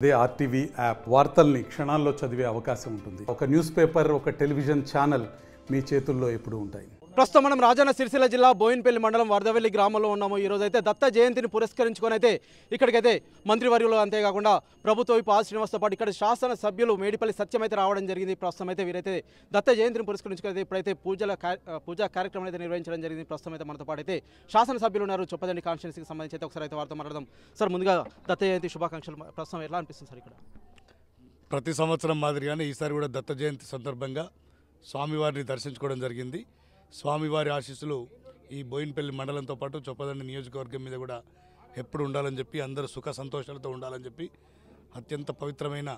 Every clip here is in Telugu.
అదే ఆర్టీవీ యాప్ వార్తల్ని క్షణాల్లో చదివే అవకాశం ఉంటుంది. ఒక న్యూస్ పేపర్, ఒక టెలివిజన్ ఛానల్ మీ చేతుల్లో ఎప్పుడూ ఉంటాయి. ప్రస్తుతం మనం రాజన్న సిరిసిల్ల జిల్లా బోయినపల్లి మండలం వరదవెల్లి గ్రామంలో ఉన్నాము. ఈ రోజు అయితే దత్త జయంతిని పురస్కరించుకొని అయితే ఇక్కడికైతే మంత్రివర్యులు అంతేకాకుండా ప్రభుత్వ వైపు శ్రీనివాస్తో పాటు ఇక్కడ శాసన సభ్యులు మేడిపల్లి సత్యం అయితే రావడం జరిగింది. ప్రస్తుతం అయితే వీరైతే దత్త జయంతిని పురస్కరించుకొని అయితే ఇప్పుడైతే పూజా కార్యక్రమం అయితే నిర్వహించడం జరిగింది. ప్రస్తుతం అయితే మనతో పాటు అయితే శాసన సభ్యులు ఉన్నారు. చొప్పదండి కాన్స్టిట్యున్సీకి సంబంధించి అయితే ఒకసారి అయితే వారితో మాట్లాడదాం. సార్, ముందుగా దత్త జయంతి శుభాకాంక్షలు. ప్రస్తుతం ఎలా అనిపిస్తుంది సార్? ఇక్కడ ప్రతి సంవత్సరం మాదిరిగానే ఈసారి కూడా దత్త జయంతి సందర్భంగా స్వామివారిని దర్శించుకోవడం జరిగింది. స్వామివారి ఆశీస్సులు ఈ బోయినపల్లి మండలంతో పాటు చొప్పదండి నియోజకవర్గం మీద కూడా ఎప్పుడు ఉండాలని చెప్పి, అందరూ సుఖ సంతోషాలతో ఉండాలని చెప్పి అత్యంత పవిత్రమైన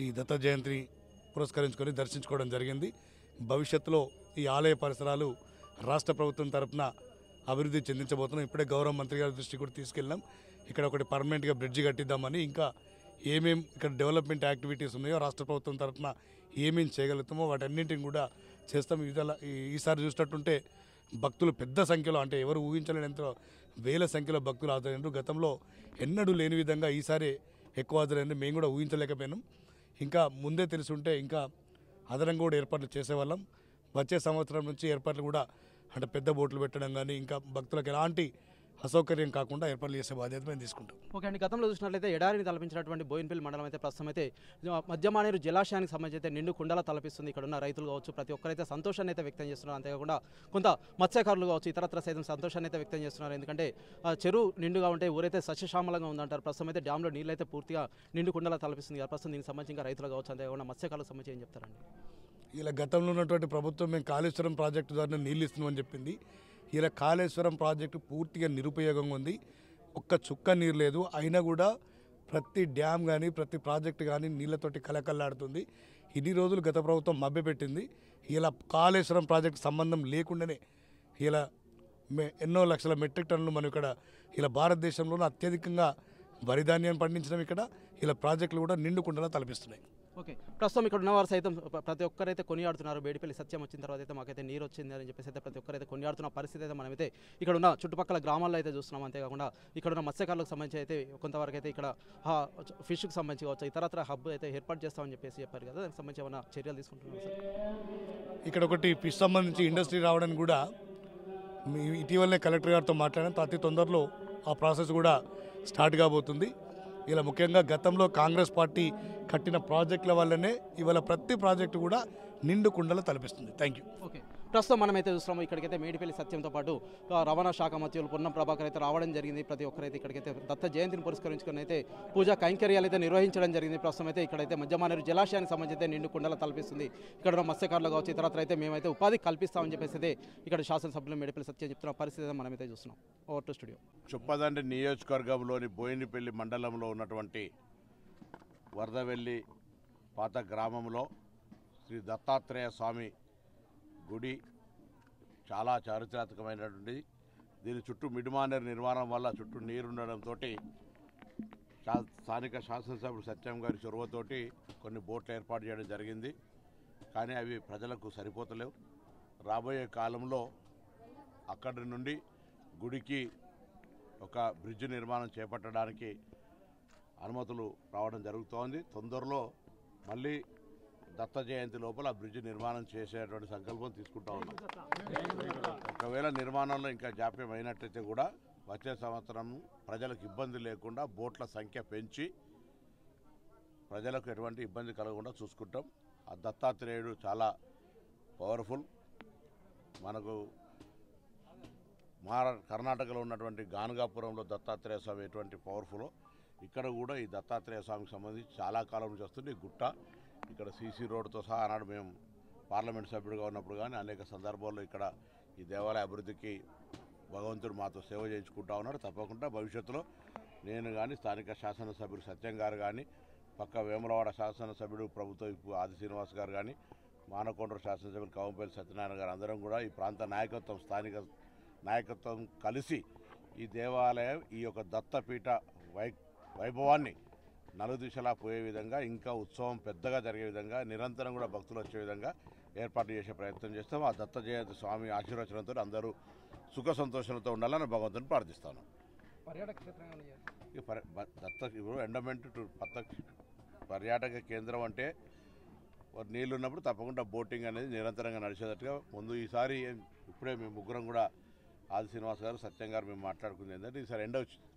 ఈ దత్త జయంతిని పురస్కరించుకొని దర్శించుకోవడం జరిగింది. భవిష్యత్తులో ఈ ఆలయ పరిసరాలు రాష్ట్ర ప్రభుత్వం తరఫున అభివృద్ధి చెందించబోతున్నాం. ఇప్పుడే గౌరవ మంత్రి గారి దృష్టికి కూడా తీసుకెళ్ళినాం. ఇక్కడ ఒకటి పర్మనెంట్గా బ్రిడ్జి కట్టిద్దామని, ఇంకా ఏమేం ఇక్కడ డెవలప్మెంట్ యాక్టివిటీస్ ఉన్నాయో రాష్ట్ర ప్రభుత్వం తరఫున ఏమేం చేయగలుగుతామో వాటన్నింటిని కూడా చేస్తాం. ఈసారి చూసినట్టుంటే భక్తులు పెద్ద సంఖ్యలో, అంటే ఎవరు ఊహించలేనంత వేల సంఖ్యలో భక్తులు హాజరైనారు. గతంలో ఎన్నడూ లేని విధంగా ఈసారి ఎక్కువ హాజరైంది. మేము కూడా ఊహించలేకపోయినాం. ఇంకా ముందే తెలుసుంటే ఇంకా అదనంగా కూడా ఏర్పాట్లు చేసేవాళ్ళం. వచ్చే సంవత్సరం నుంచి ఏర్పాట్లు కూడా, అంటే పెద్ద బోట్లు పెట్టడం కానీ ఇంకా భక్తులకు ఎలాంటి అసౌకర్యం కాకుండా ఏర్పాట్లు చేసే బాధ్యత మేము తీసుకుంటాం. ఓకే అండి, గతంలో చూసినట్లయితే ఎడారిని తలపించినటువంటి బోయినపల్లి మండలం అయితే ప్రస్తుతం అయితే మధ్యమానేరు జలాశయానికి సంబంధించి అయితే నిండు కుండలా తలపిస్తుంది. ఇక్కడ ఉన్న రైతులు కావచ్చు, ప్రతి ఒక్కరైతే సంతోషాన్ని అయితే వ్యక్తం చేస్తున్నారు. అంతేకాకుండా కొంత మత్స్యకారులు కావచ్చు, ఇతరత్ర సైతం సంతోషాన్ని అయితే వ్యక్తం చేస్తున్నారు. ఎందుకంటే చెరువు నిండుగా ఉంటే ఊరైతే సస్యశ్యామలంగా ఉందంటారు. ప్రస్తుతం అయితే డ్యాంలో నీళ్ళు అయితే పూర్తిగా నిండు కుండలా తలపిస్తుంది. ప్రస్తుతం దీనికి సంబంధించి ఇంకా రైతులు కావచ్చు, అంతేకాకుండా మత్స్యకారులకు సంబంధించి ఏం చెప్తారండి? ఇలా గతంలో ఉన్నటువంటి ప్రభుత్వం మేము కాళేశ్వరం ప్రాజెక్టు ద్వారా నీళ్ళు ఇస్తున్నామని చెప్పింది. ఇలా కాళేశ్వరం ప్రాజెక్టు పూర్తిగా నిరుపయోగంగా ఉంది. ఒక్క చుక్క నీరు లేదు. అయినా కూడా ప్రతి డ్యామ్ కానీ ప్రతి ప్రాజెక్టు కానీ నీళ్ళతోటి కలకల్లాడుతుంది. ఇన్ని రోజులు గత ప్రభుత్వం మభ్యపెట్టింది. ఇలా కాళేశ్వరం ప్రాజెక్టు సంబంధం లేకుండానే ఇలా ఎన్నో లక్షల మెట్రిక్ టన్నులు మనం ఇక్కడ ఇలా భారతదేశంలోనే అత్యధికంగా వరి ధాన్యాన్ని పండించడం ఇక్కడ ఇలా ప్రాజెక్టులు కూడా నిండుకుండలా తలపిస్తున్నాయి. ఓకే, ప్రస్తుతం ఇక్కడ ఉన్నవారు సైతం ప్రతి ఒక్కరైతే కొనియాడుతున్నారు. మేడిపల్లి సత్యం వచ్చిన తర్వాత అయితే మాకైతే నీరు వచ్చింది అని చెప్పేసి అయితే ప్రతి ఒక్కరైతే కొనియాడుతున్న పరిస్థితి అయితే మనమైతే ఇక్కడ ఉన్న చుట్టుపక్కల గ్రామాల్లో అయితే చూస్తున్నాం. అంతేకాకుండా ఇక్కడ ఉన్న మత్స్యకారులకు సంబంధించి అయితే కొంతవరకు అయితే ఇక్కడ ఫిష్కి సంబంధించి కావచ్చు, ఇతరత్ర హబ్ అయితే ఏర్పాటు చేస్తామని చెప్పేసి చెప్పారు కదా, దానికి సంబంధించి ఏమైనా చర్యలు తీసుకుంటున్నారు సార్? ఇక్కడ ఒకటి ఫిష్ సంబంధించి ఇండస్ట్రీ రావడానికి కూడా ఇటీవలనే కలెక్టర్ గారితో మాట్లాడాను. అతి తొందరలో ఆ ప్రాసెస్ కూడా స్టార్ట్ కాబోతుంది. ఇలా ముఖ్యంగా గతంలో కాంగ్రెస్ పార్టీ కట్టిన ప్రాజెక్టుల వల్లనే ఇవాళ ప్రతి ప్రాజెక్టు కూడా నిండు కుండలు తలపిస్తుంది. Thank you. ఓకే, ప్రస్తుతం మనమైతే చూస్తున్నాము ఇక్కడికైతే మేడిపల్లి సత్యంతో పాటు రవాణా శాఖ మంత్రులు పొన్నం ప్రభాకర్ అయితే రావడం జరిగింది. ప్రతి ఒక్కరైతే ఇక్కడికైతే దత్త జయంతిని పురస్కరించుకొని అయితే పూజా కైంకర్యాలు అయితే నిర్వహించడం జరిగింది. ప్రస్తుతం అయితే ఇక్కడైతే మధ్యమానేరు జలాశయానికి సంబంధించి అయితే నిండు కుండలు తలపిస్తుంది. ఇక్కడ ఉన్న మత్స్యకారులు కావచ్చు, ఇతరత్ర అయితే మేమైతే ఉపాధి కల్పిస్తామని చెప్పేసి అయితే ఇక్కడ శాసనసభ్యులు మేడిపల్లి సత్యం చెప్తున్న పరిస్థితి మనమైతే చూస్తున్నాం. Over to studio. చొప్పదండి నియోజకవర్గంలోని బోయినపల్లి మండలంలో ఉన్నటువంటి వరదవెల్లి పాత గ్రామంలో శ్రీ దత్తాత్రేయ స్వామి గుడి చాలా చారిత్రాత్మకమైనటువంటి. దీని చుట్టూ మిడిమానేరు నిర్మాణం వల్ల చుట్టూ నీరుండడంతో స్థానిక శాసనసభ్యుడు సత్యం గారి చొరవతోటి కొన్ని బోట్లు ఏర్పాటు చేయడం జరిగింది. కానీ అవి ప్రజలకు సరిపోతలేవు. రాబోయే కాలంలో అక్కడి నుండి గుడికి ఒక బ్రిడ్జ్ నిర్మాణం చేపట్టడానికి అనుమతులు రావడం జరుగుతోంది. తొందరలో మళ్ళీ దత్త జయంతి లోపల ఆ బ్రిడ్జ్ నిర్మాణం చేసేటువంటి సంకల్పం తీసుకుంటా ఉన్నాం. ఒకవేళ నిర్మాణంలో ఇంకా జాప్యం అయినట్టయితే కూడా వచ్చే సంవత్సరం ప్రజలకు ఇబ్బంది లేకుండా బోట్ల సంఖ్య పెంచి ప్రజలకు ఎటువంటి ఇబ్బంది కలగకుండా చూసుకుంటాం. ఆ దత్తాత్రేయుడు చాలా పవర్ఫుల్. మనకు కర్ణాటకలో ఉన్నటువంటి గానగాపురంలో దత్తాత్రేయ స్వామి ఎటువంటి పవర్ఫుల్, ఇక్కడ కూడా ఈ దత్తాత్రేయ స్వామికి సంబంధించి చాలా కాలం నుంచి వస్తుంది. ఈ గుట్ట ఇక్కడ సీసీ రోడ్తో సహా ఆనాడు మేము పార్లమెంట్ సభ్యుడిగా ఉన్నప్పుడు కానీ అనేక సందర్భాల్లో ఇక్కడ ఈ దేవాలయ అభివృద్ధికి భగవంతుడు మాతో సేవ చేయించుకుంటా ఉన్నాడు. తప్పకుండా భవిష్యత్తులో నేను కానీ స్థానిక శాసనసభ్యుడు సత్యం గారు కానీ, పక్క వేములవాడ శాసనసభ్యుడు ప్రభుత్వ ఆది శ్రీనివాస్ గారు కానీ, మానకొండూరు శాసనసభ్యులు కవంపల్లి సత్యనారాయణ గారు అందరం కూడా ఈ ప్రాంత నాయకత్వం, స్థానిక నాయకత్వం కలిసి ఈ దేవాలయం ఈ యొక్క దత్తపీఠ వైభవాన్ని నలుదిశలా పోయే విధంగా, ఇంకా ఉత్సవం పెద్దగా జరిగే విధంగా, నిరంతరం కూడా భక్తులు వచ్చే విధంగా ఏర్పాటు చేసే ప్రయత్నం చేస్తాం. ఆ దత్త జయంతి స్వామి ఆశీర్వచనంతో అందరూ సుఖ సంతోషాలతో ఉండాలని భగవంతుని ప్రార్థిస్తాను. పర్యాటక క్షేత్రంగా ఇప్పుడు ఎండోమెంట్ పర్యాటక కేంద్రం అంటే నీళ్ళు ఉన్నప్పుడు తప్పకుండా బోటింగ్ అనేది నిరంతరంగా నడిచేటట్టుగా ముందు ఈసారి ఇప్పుడే మేము ముగ్గురం కూడా ఆది శ్రీనివాస్ గారు సత్యం గారు మేము మాట్లాడుకుంది ఏంటంటే ఈసారి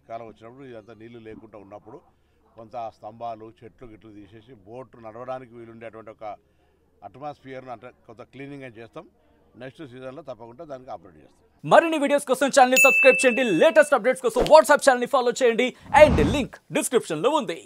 కాలం వచ్చినప్పుడు ఇదంతా నీళ్లు లేకుండా ఉన్నప్పుడు కొంత స్తంభాలు చెట్లు గిట్లు తీసేసి బోటు నడవడానికి వీలుండేటువంటి ఒక అట్మాస్ఫియర్ను అంటే కొంత క్లీనింగ్ అని చేస్తాం. నెక్స్ట్ సీజన్లో తప్పకుండా దానికి ఆపరేట్ చేస్తాం. మరిన్ని వీడియోస్ కోసం ఛానల్ ని సబ్స్క్రైబ్ చేయండి, లేటెస్ట్ అప్డేట్స్ కోసం వాట్సాప్ ఛానల్ ని ఫాలో చేయండి అండ్ లింక్ డిస్క్రిప్షన్ లో ఉంది.